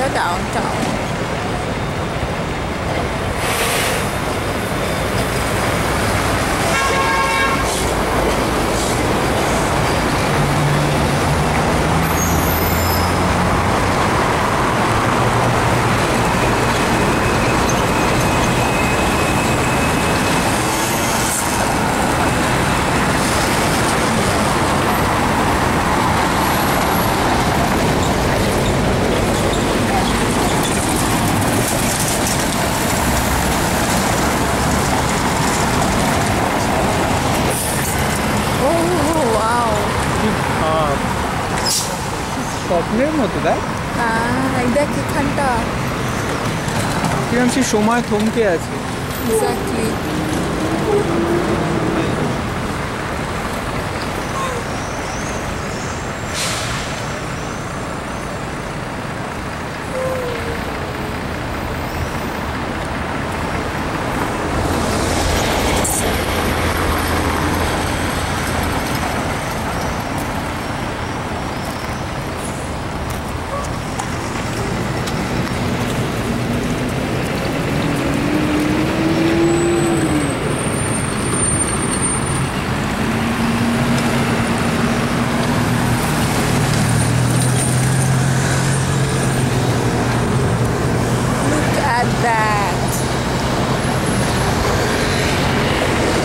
the downtown. স্বপ্নের মতো দেখ দেখ এখানটা কিরকম সে সময় থমকে আছে। এক্স্যাক্টলি।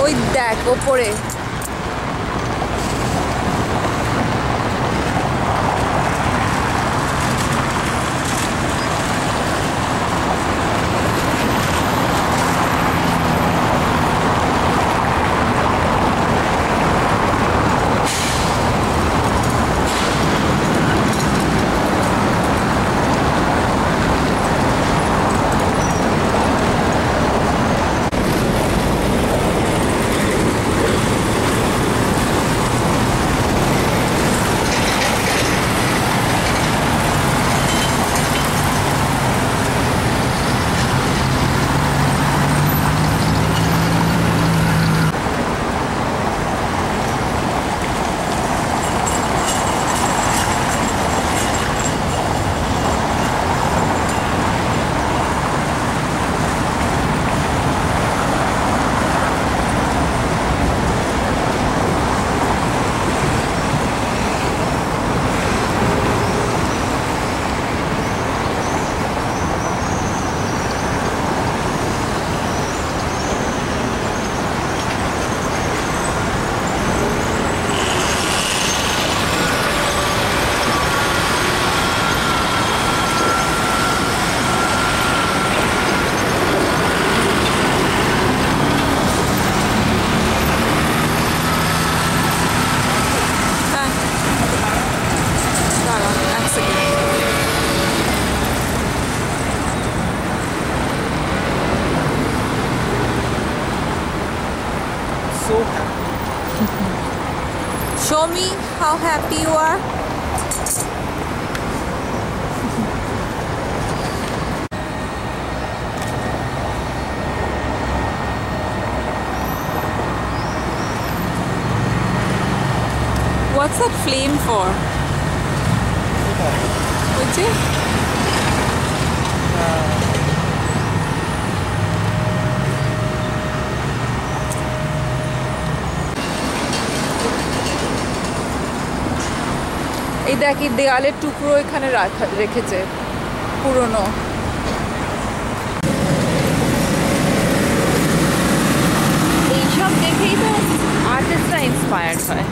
ওই দেখ ওপরে So happy. Show me how happy you are. What's that flame for? What's it? এই দেখ এই দেয়ালের টুকরো এখানে রেখেছে পুরনো। এইসব দেখেই তো আর্টিস্টরা ইন্সপায়ার্ড হয়।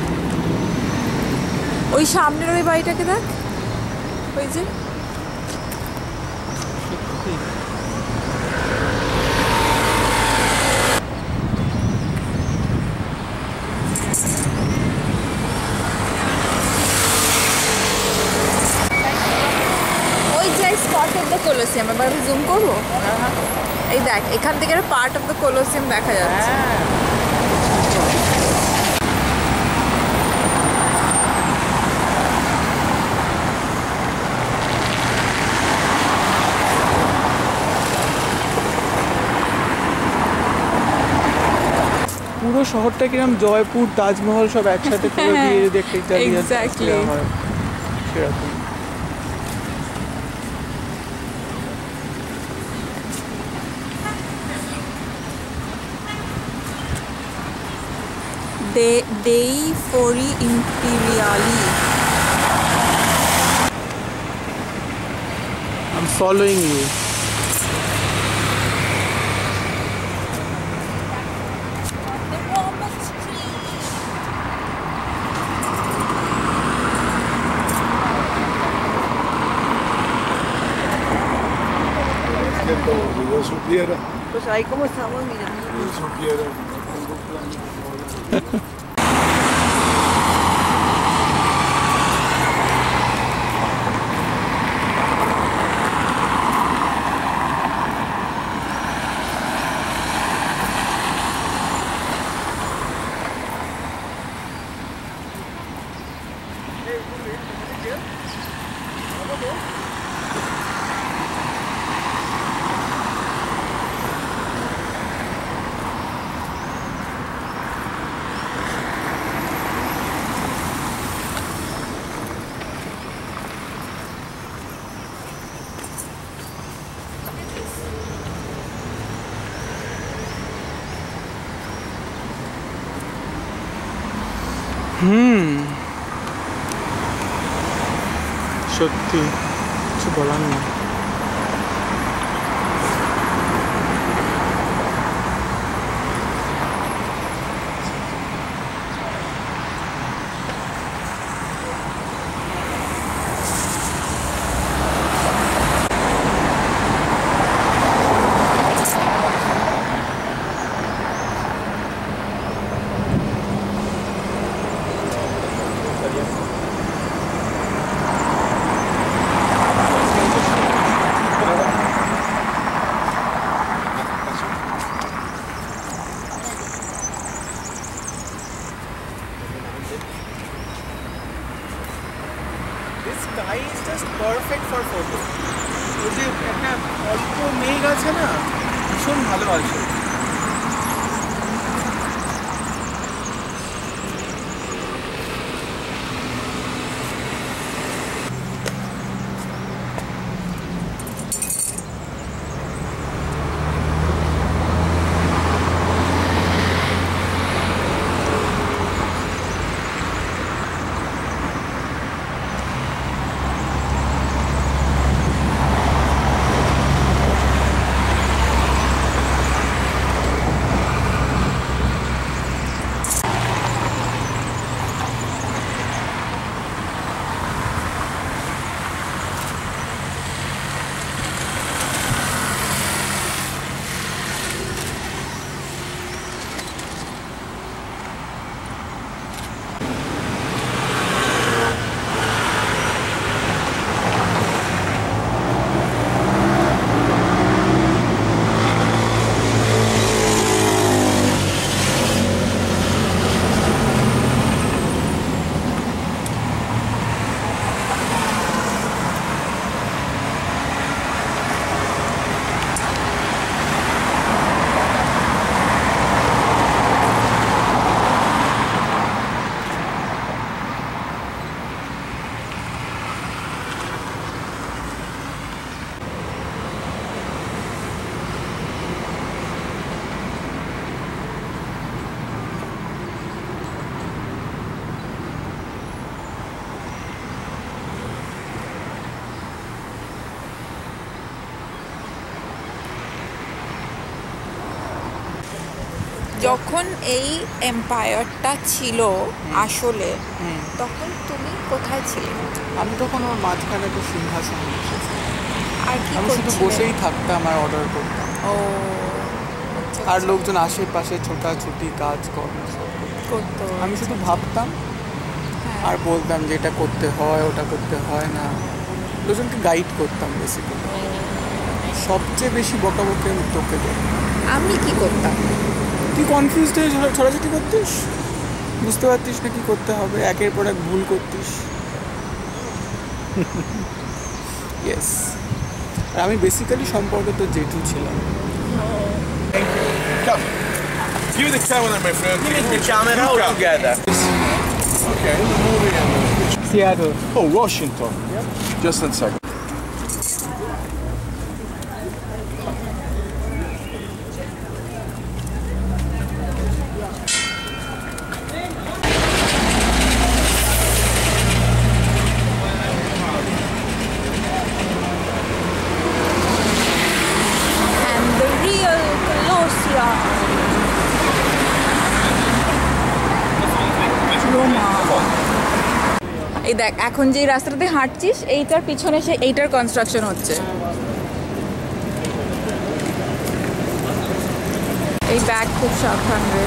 ওই সামনের ওই বাড়িটাকে দেখ, ওই যে পার্ট অফ দ্য কোলোসিয়াম। এবার আমি জুম করবো, এই দেখ এখান থেকে পার্ট অফ দ্য কোলোসিয়াম দেখা যাচ্ছে। পুরো শহরটা কিরকম জয়পুর তাজমহল সব একসাথে পুরো দিয়ে দেখতে এক্স্যাক্টলি সেরকম। Dei Fori Imperiali. I'm following you. Si yo supiera, Pues ahí como estamos mirando. si yo supiera. সত্যি কিছু বলার নেই। This sky is just perfect for photo. ওই যে একটা অল্প মেঘ আছে না, ভীষণ ভালো আছে। যখন এই এম্পায়ারটা ছিল আসলে, তখন তুমি কোথায় ছিলে? আমি তখন ওর মাঝখানে একটা সিংহাসন বসেছিলাম। আর কি আমি শুধু করছিলে? বসেই থাকতাম আর অর্ডার করতাম। ও আচ্ছা, আর আচ্ছা। লোকজন আশেপাশে ছোটাছুটি কাজ কর্ম সব করতো। করতো। আমি শুধু ভাবতাম হ্যাঁ। আর বলতাম যে এটা করতে হয় ওটা করতে হয় না, লোকজনকে গাইড করতাম বেসিক্যালি। সবচেয়ে বেশি বকাবকি আমি তোকে করতাম। আমি কি করতাম? তুই কনফিউজড হয়ে ছড়াছড়ি করতিস, বুঝতে পারতিস না কি করতে হবে, একের পর এক ভুল করতিস। ইয়েস, আর আমি বেসিক্যালি সম্পর্কে তো জেঠু ছিলাম। Come. Give me the camera, my friend. Give me the camera all together. Okay, in the movie and the picture. Seattle. Oh, Washington. Yep. Just a second. দেখ এখন যে রাস্তাটাতে হাঁটছিস এইটার পিছনে এইটার কনস্ট্রাকশন হচ্ছে। এই ব্যাগ খুব সাবধান রে।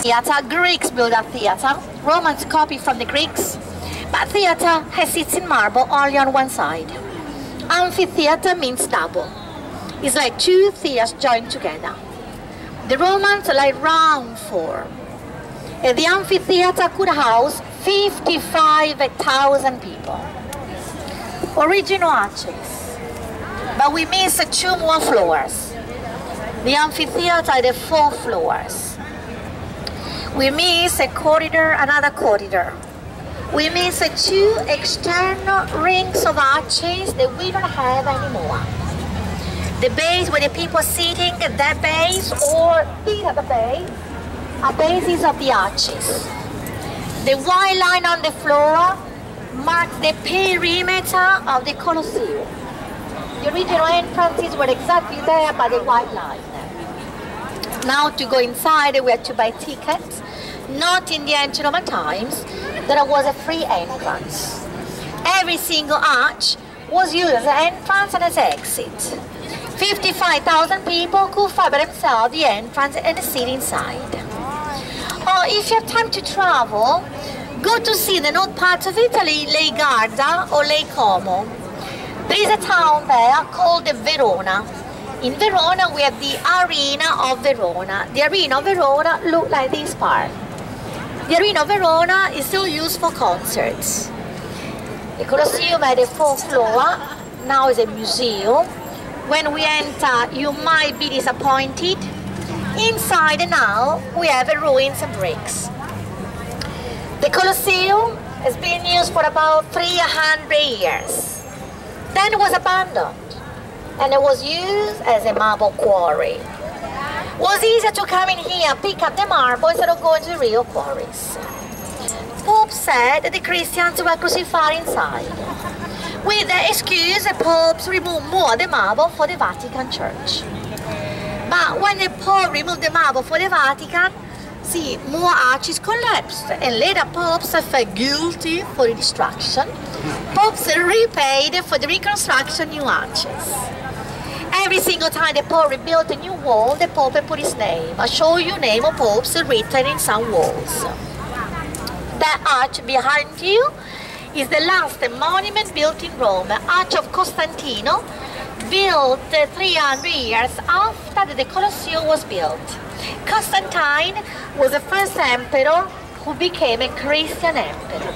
Theatre, Greeks built a theatre, Romans copied from the Greeks, but theatre has seats in marble only on one side. Amphitheatre means double. It's like two theatres joined together. The Romans like round form. And the amphitheatre could house 55,000 people. Original arches. But we miss 2 more floors. The amphitheatre had 4 floors. We miss a corridor, another corridor. We miss 2 external rings of arches that we don't have anymore. The base where the people are sitting at that base or eat at the base are bases of the arches. The white line on the floor marks the perimeter of the Colosseum. The original entrances were exactly there by the white line. Now to go inside we had to buy tickets. Not in the ancient Roman times, there was a free entrance. Every single arch was used as an entrance and as an exit. 55,000 people could find by themselves the entrance and sit inside. Or if you have time to travel, go to see the north parts of Italy, Lake Garda or Lake Como. There is a town there called Verona. In Verona we have the Arena of Verona. The Arena of Verona looks like this part. The Arena of Verona is still used for concerts. The Colosseum had a 4th floor, now is a museum. When we enter, you might be disappointed. Inside now, we have ruins and bricks. The Colosseum has been used for about 300 years. Then it was abandoned, and it was used as a marble quarry. It was easier to come in here, pick up the marble instead of going to the real quarries. Pope said that the Christians were crucified inside. With the excuse, the popes removed more of the marble for the Vatican Church. But when the Pope removed the marble for the Vatican, see, more arches collapsed, and later popes felt guilty for the destruction. Popes repaid for the reconstruction new arches. Every single time the Pope rebuilt a new wall, the Pope put his name. I'll show you name of popes written in some walls. That arch behind you is the last monument built in Rome, Arch of Costantino, built 300 years after the Colosseum was built. Constantine was the first emperor who became a Christian emperor.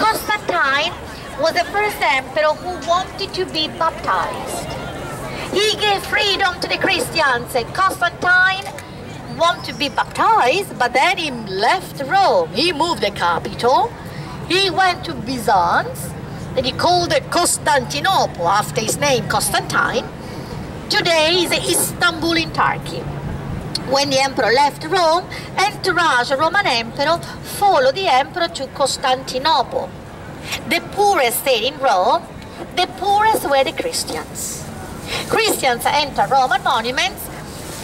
Constantine was the first emperor who wanted to be baptized. He gave freedom to the Christians. Constantine wanted to be baptized, but then he left Rome. He moved the capital. He went to Byzance, and he called it Constantinople after his name, Constantine. Today is Istanbul in Turkey. When the emperor left Rome, entourage Roman emperor followed the emperor to Constantinople. The poorest stayed in Rome. The poorest were the Christians. Christians entered Roman monuments.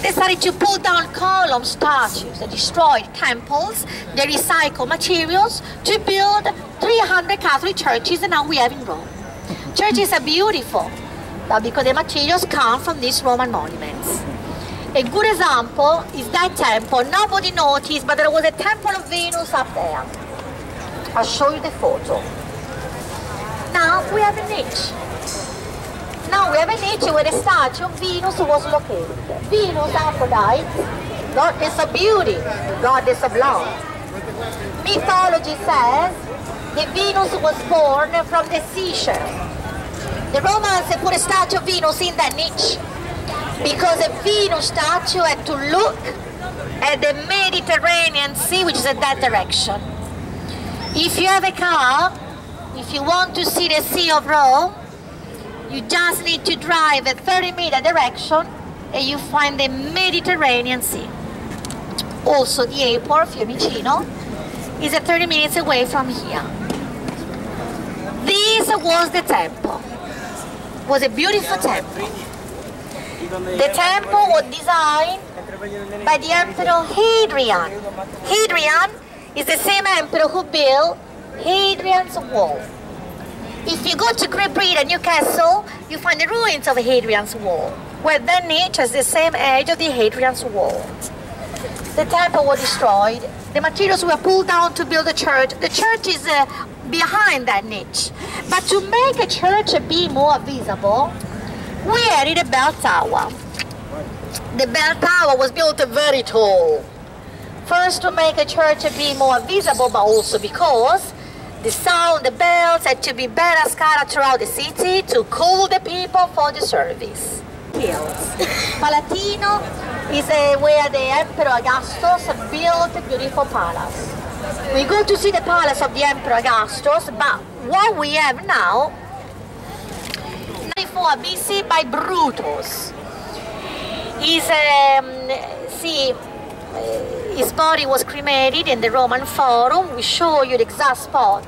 They started to pull down columns, statues, they destroyed temples, they recycled materials to build 300 Catholic churches, and now we have in Rome. Churches are beautiful, but because the materials come from these Roman monuments. A good example is that temple. Nobody noticed, but there was a temple of Venus up there. I'll show you the photo. Now we have a niche. Now we have a niche where the statue of Venus was located. Venus, Aphrodite, goddess of beauty, goddess of love. Mythology says that Venus was born from the seashell. The Romans put a statue of Venus in that niche because a Venus statue had to look at the Mediterranean Sea, which is in that direction. If you have a car, if you want to see the Sea of Rome, you just need to drive a 30-meter direction and you find the Mediterranean Sea. Also, the airport, Fiumicino, is 30 minutes away from here. This was the temple. It was a beautiful temple. The temple was designed by the Emperor Hadrian. Hadrian is the same emperor who built Hadrian's Wall. If you go to Great Britain, Newcastle, you find the ruins of Hadrian's Wall, where that niche has the same age of the Hadrian's Wall. The temple was destroyed. The materials were pulled down to build the church. The church is behind that niche. But to make a church be more visible, we added a bell tower. The bell tower was built very tall. First to make a church be more visible, but also because the sound, the bells had to be better scattered throughout the city to call the people for the service. Hills. Palatino is where the Emperor Augustus built a beautiful palace. We go to see the palace of the Emperor Augustus, but what we have now, 94 BC by Brutus. His body was cremated in the Roman Forum. We show you the exact spot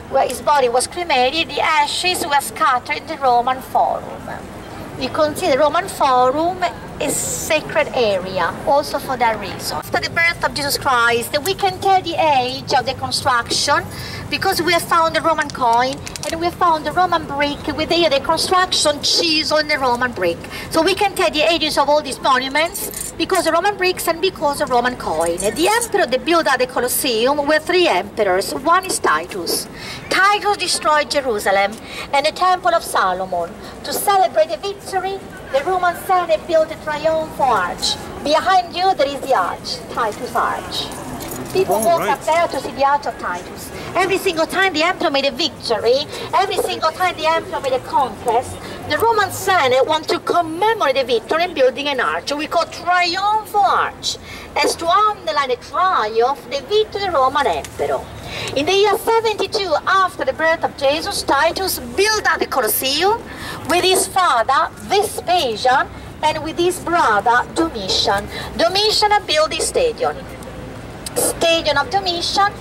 where his body was cremated. The ashes were scattered in the Roman Forum. We consider the Roman Forum a sacred area, also for that reason. After the birth of Jesus Christ, we can tell the age of the construction because we have found the Roman coin and we have found the Roman brick with the construction chisel in the Roman brick. So we can tell the ages of all these monuments because the Roman bricks and because the Roman coin. The emperor that built the Colosseum were 3 emperors. One is Titus. Titus destroyed Jerusalem and the Temple of Solomon. To celebrate the victory, the Roman Senate built a triumphal arch. Behind you there is the arch, Titus Arch. People walk up there to see the arch of Titus. Every single time the emperor made a victory, every single time the emperor made a conquest, the Roman Senate want to commemorate the victory in building an arch. We call triumphal arch, as to underline the triumph, the victory of the Roman emperor. In the year 72 after the birth of Jesus, Titus built the Colosseum with his father Vespasian and with his brother Domitian. Domitian built the stadium. Stadium of Domitian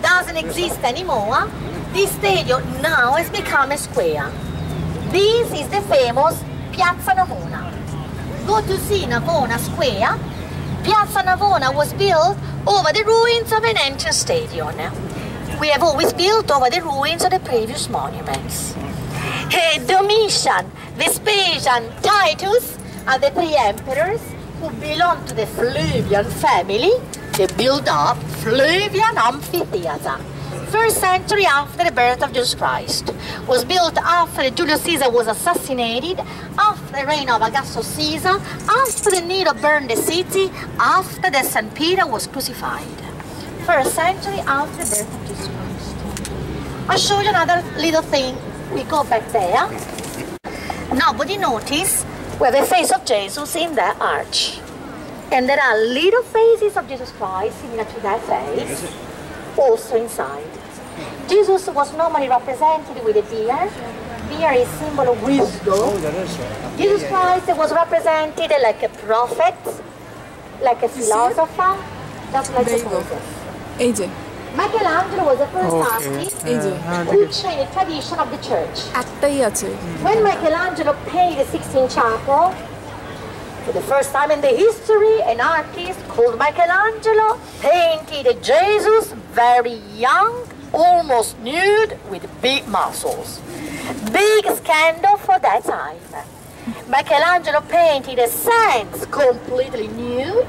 doesn't exist anymore. This stadium now has become a square. This is the famous Piazza Navona. Go to see Navona Square. Piazza Navona was built over the ruins of an ancient stadium. We have always built over the ruins of the previous monuments. Domitian, Vespasian, Titus are the 3 emperors who belong to the Flavian family. They built up Flavian Amphitheater. 1st century after the birth of Jesus Christ. Was built after Julius Caesar was assassinated, after the reign of Augustus Caesar, after the Nero burned the city, after the St. Peter was crucified. 1st century after the birth of Jesus Christ. I'll show you another little thing. We go back there. Nobody noticed where the face of Jesus in that arch. And there are little faces of Jesus Christ similar to that face, also inside. Jesus was normally represented with a beard. Beard is symbol of wisdom. Jesus Christ was represented like a prophet, like a philosopher, just like the Moses. Michelangelo was the first artist who changed the tradition of the church. When Michelangelo painted the Sistine Chapel, for the first time in the history, an artist called Michelangelo painted Jesus very young, almost nude, with big muscles. Big scandal for that time. Michelangelo painted a saints completely nude,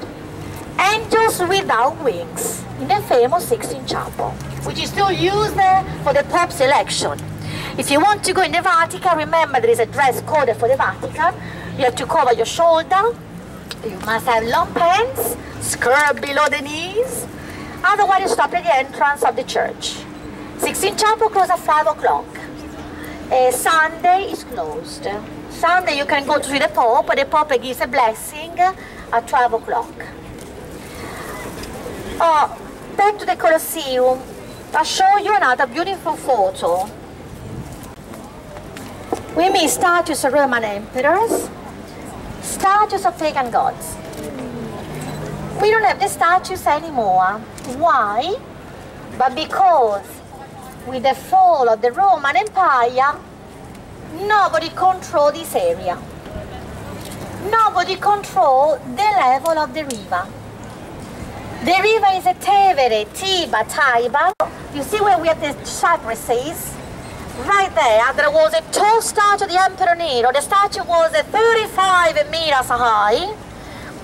angels without wings, in the famous Sistine Chapel, which is still used for the Pope's election. If you want to go in the Vatican, remember there is a dress code for the Vatican. You have to cover your shoulder, You must have long pants, skirt below the knees. Otherwise, you stop at the entrance of the church. Sixteen Chapel closed at 5 o'clock. Sunday is closed. Sunday you can go to see the Pope, but the Pope gives a blessing at 12 o'clock. Back to the Colosseum. I'll show you another beautiful photo. We meet statues of Roman emperors, statues of pagan gods. We don't have the statues anymore. Why? But because with the fall of the Roman Empire, nobody controlled this area. Nobody controlled the level of the river. The river is a Tevere, Tiber, Tiber. You see where we have the cypresses? Right there was a tall statue of the Emperor Nero. The statue was 35 meters high.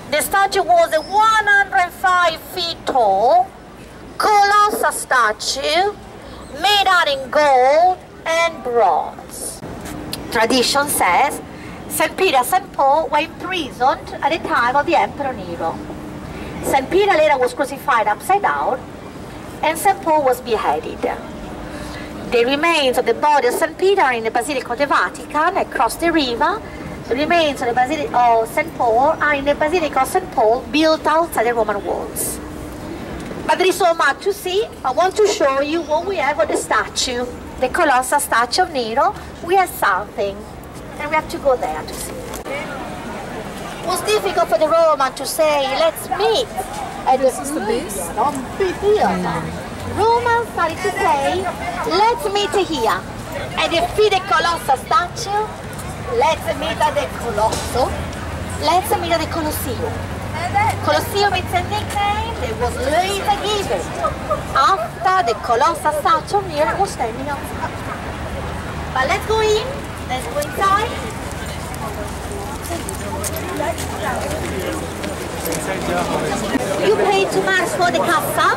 The statue was 105 feet tall. Colossal statue, made out in gold and bronze. Tradition says St. Peter and St. Paul were imprisoned at the time of the Emperor Nero. St. Peter later was crucified upside down, and St. Paul was beheaded. The remains of the body of St. Peter are in the Basilica of the Vatican across the river. The remains of the Basilica of St. Paul are in the Basilica of St. Paul, built outside the Roman walls. But there is so much to see. I want to show you what we have on the statue, the colossal statue of Nero. We have something, and we have to go there to see. It was difficult for the Roman to say, let's meet at the amphitheater. Romans started to say, let's meet here. At the feet of the colossal statue, let's meet at the Colosso, let's meet at the Colosseum. Colosseum is a nickname that was later given after the colossal statue of Nero was standing outside. But let's go in, let's go inside. You pay too much for the cassa,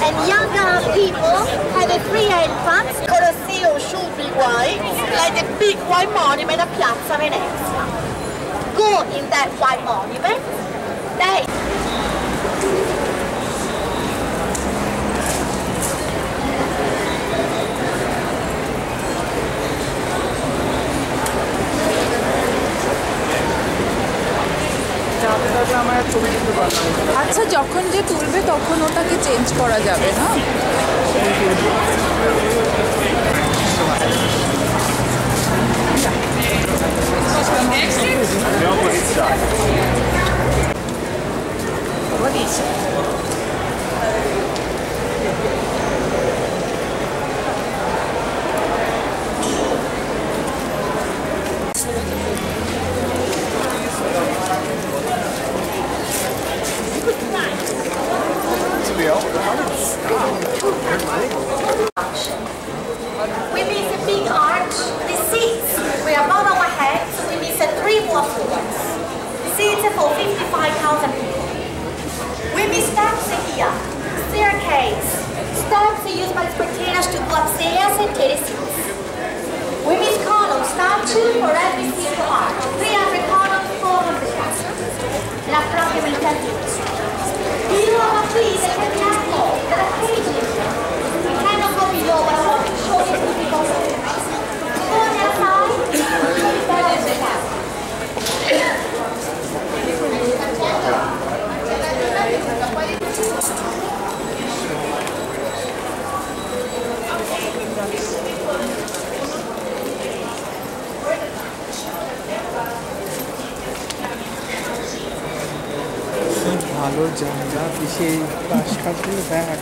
and younger people have a free entrance. Colosseum should be white, like the big white monument of Piazza Venezia. Go in that white monument. আচ্ছা, যখন যে তুলবে তখন ওটাকে change করা যাবে না? We miss a big arch, the seats. We're above our heads, we miss 3 more floors. Seats for 55,000 people. We miss steps here, staircase. Steps used by spectators to go upstairs and take the seats. We miss column, statue for every single arch. 300 columns, 400 castles. La propria milità di below our feet, there can be catwalk, there are cages. We cannot go below, but I want to show you the people. Go on the outside, that is the castle. ভালো জায়গা পিছিয়ে পাশাপাশি bag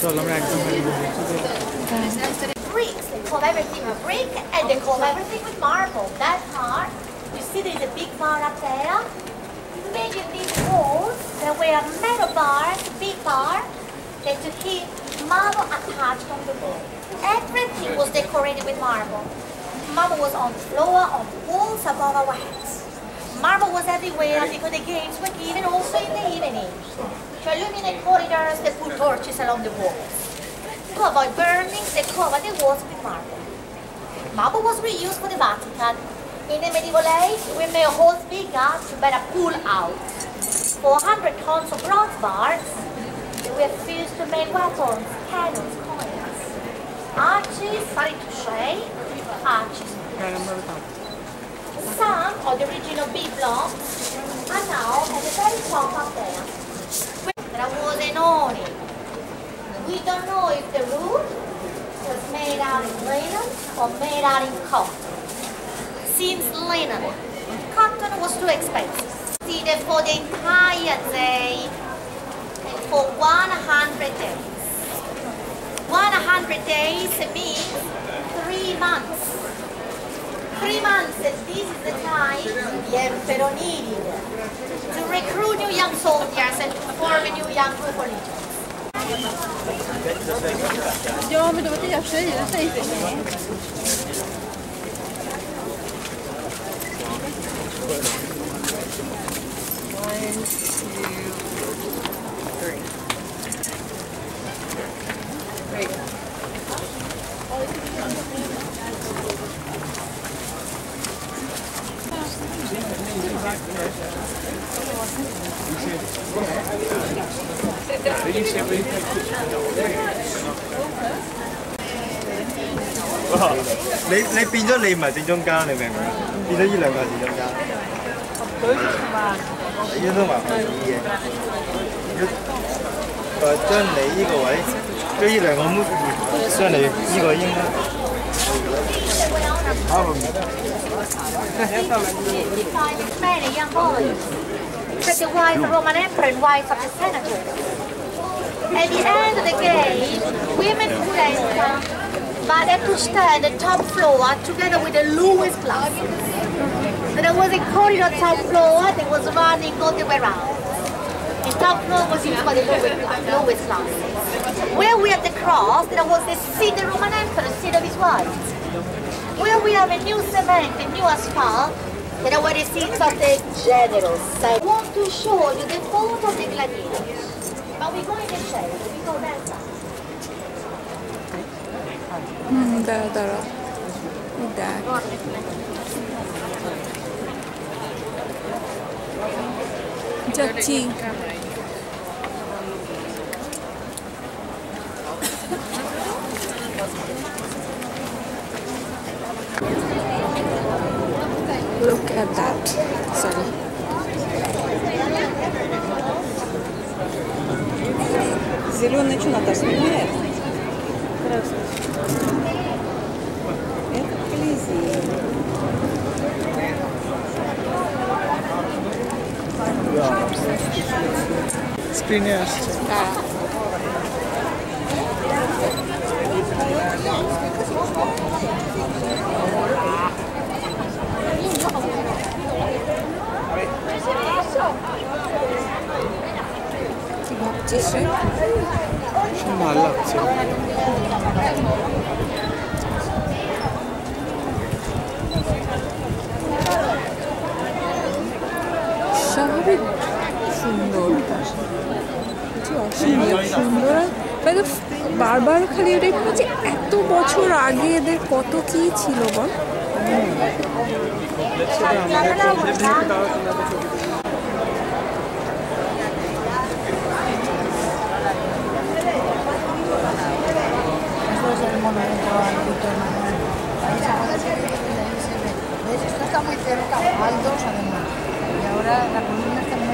চল আমরা একদম Bricks, they call everything a brick, and they call everything with marble. That part, you see there's a big bar up there. Imagine these walls, there were metal bars, big bar, that to keep marble attached on the wall. Everything was decorated with marble. Marble was on the floor, on the walls, above our heads. Marble was everywhere because the games were given also in the evening. To illuminate corridors, they put torches along the walls. To avoid burning, they covered the walls with marble. Marble was reused for the Vatican. In the medieval age, we made holes bigger to better pull out. 400 tons of bronze bars that were fused to make weapons, cannons, coins. Arches started to shade, arches. Some of the original B blocks are now at the very top up there. There was an awning. We don't know if the roof was made out of linen or made out of cotton. Since linen, cotton was too expensive. Seated for the entire day and for 100 days. 100 days means 3 months. 3 months, and this is the time the emperor needed to recruit new young soldiers and to form a new young group of legions. Ja, men då vet jag säger det. One, two, three. There you go.你變咗你唔係正中間，你明唔明啊？變咗呢兩個係正中間。你都埋可以嘅。將你呢個位，將呢兩個 move 將你呢個應該。Many young boys took the wives of the Roman Emperor and wives of the senators. At the end of the game, women could enter, but they had to stand at the top floor together with the lowest classes. So there was a corridor top floor that was running all the way around. The top floor was used for the lowest classes. Where we had the cross, there was the seat of the Roman Emperor, the seat of his wife. Where we have a new cement, a new asphalt, there were the seats of the generals. I want to show you the photo of the gladiators. But we go in the shade, we go that side. দাঁড়া দেখ যাচ্ছি Look at that. Sorry. Зеленый что надо снимает? Здравствуйте. Это Колизей. স্ক্রিনে আসছে। কি ভাবছিস রে? ভালো লাগছে। স্বাভাবিক সুন্দর কিছু অসম্ভব সুন্দর মানে বারবার খালি এটাই ভাবছি এত বছর আগে এদের কত কি ছিল বল Esto está muy cerca, altos además. Y ahora la columna está muy...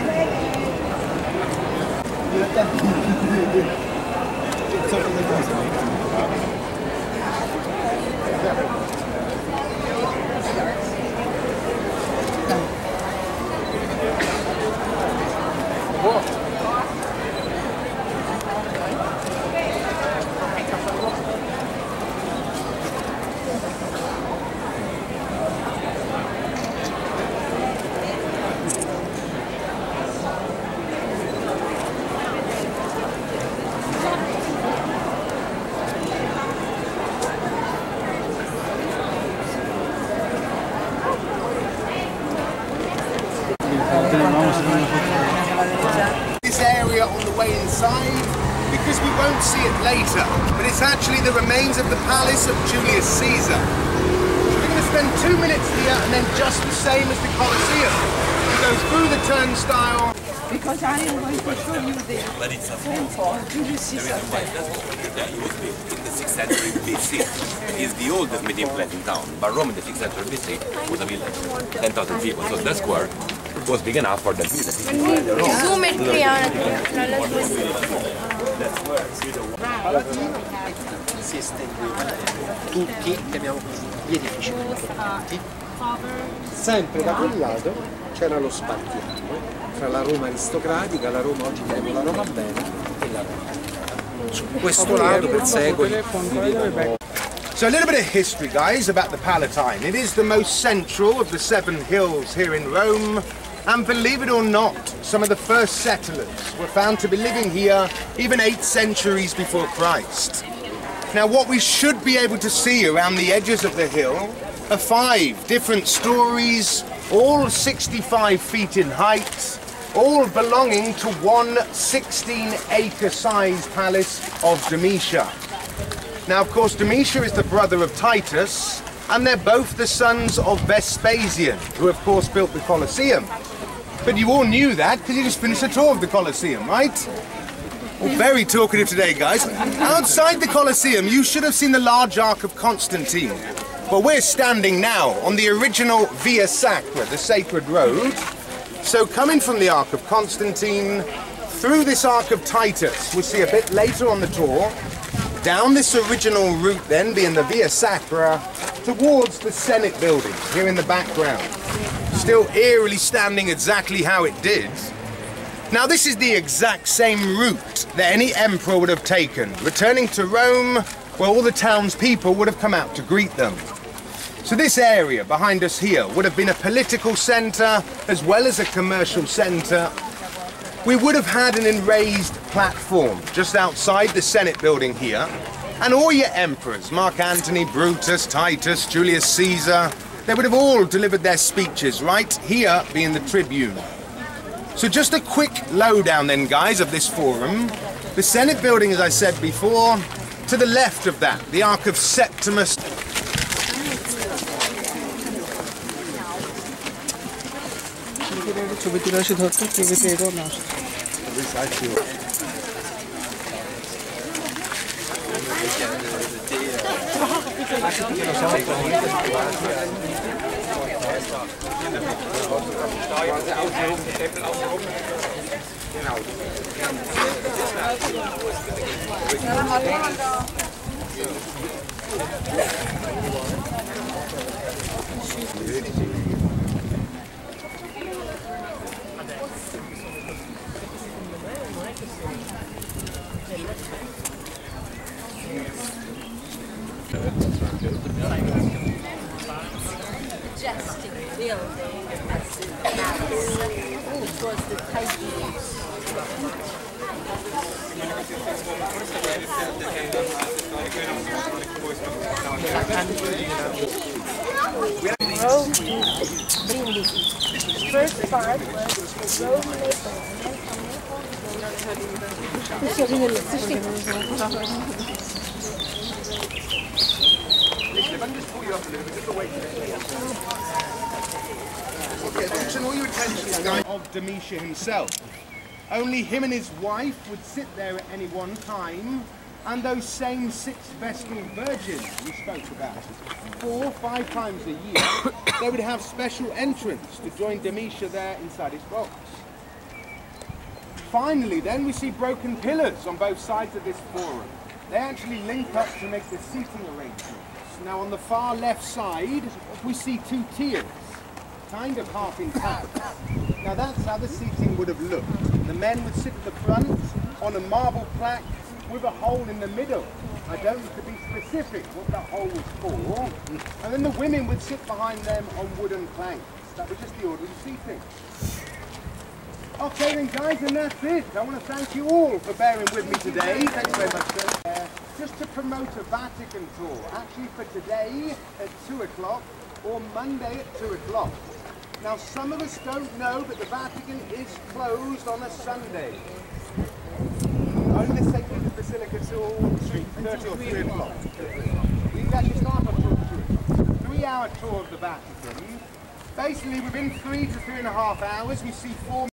This area on the way inside, because we won't see it later, but it's actually the remains of the palace of Julius Caesar. We're going to spend 2 minutes here and then just the same as the Colosseum. We go through the turnstile. Because I am going to show you the temple of Julius Caesar. It was built in the 6th century BC. It's the oldest medieval place in town, but Rome in the 6th century BC was a village, 10,000 people, so the square was big enough for the village. Zoom in si estendevano tutti e abbiamo gli edifici tutti. Sempre da quel lato c'era lo spartiacque tra la Roma aristocratica, la Roma oggi chiamiamo la Roma bella e la Roma. Su questo lato per secoli vivevano. So a little bit of history, guys, about the Palatine. It is the most central of the 7 hills here in Rome. And believe it or not, some of the first settlers were found to be living here even 8 centuries before Christ. Now what we should be able to see around the edges of the hill are 5 different stories, all 65 feet in height, all belonging to one 16-acre-sized palace of Domitia. Now, of course, Domitia is the brother of Titus, and they're both the sons of Vespasian, who, of course, built the Colosseum. But you all knew that because you just finished a tour of the Colosseum, right? Well, very talkative today, guys. Outside the Colosseum, you should have seen the large Ark of Constantine. Well, we're standing now on the original Via Sacra, the sacred road. So coming from the Ark of Constantine, through this Ark of Titus, we'll see a bit later on the tour, down this original route then, being the Via Sacra, towards the Senate building, here in the background. Still eerily standing exactly how it did. Now this is the exact same route that any emperor would have taken, returning to Rome, where all the townspeople would have come out to greet them. So this area behind us here would have been a political centre as well as a commercial centre. We would have had an raised platform just outside the Senate building here, and all your emperors, Mark Antony, Brutus, Titus, Julius Caesar, they would have all delivered their speeches right here being the tribune. So just a quick lowdown then, guys, of this forum. The Senate building, as I said before, to the left of that, the Ark of Septimus. Majestic building, which was the Tiberius. First part was road maple Okay, attention, all your attention, guys, of Domitian himself. Only him and his wife would sit there at any one time, and those same 6 Vestal virgins we spoke about, 4 or 5 times a year, they would have special entrance to join Domitia there inside his box. Finally, then, we see broken pillars on both sides of this forum. They actually link up to make the seating arrangements. Now, on the far left side, we see 2 tiers, kind of half intact. Now, that's how the seating would have looked. The men would sit at the front on a marble plaque with a hole in the middle. I don't need to be specific what that hole was for. And then the women would sit behind them on wooden planks. That was just the order of seating. Okay then, guys, and that's it. I want to thank you all for bearing with me today. Thanks very much, sir. Just to promote a Vatican tour, actually for today at 2 o'clock or Monday at 2 o'clock. Now, some of us don't know, but the Vatican is closed on a Sunday. Only the Sacred Basilica till 3:30 or 3 o'clock. We can actually start on tour 3-hour tour of the Vatican. Basically, within 3 to 3.5 hours, we see 4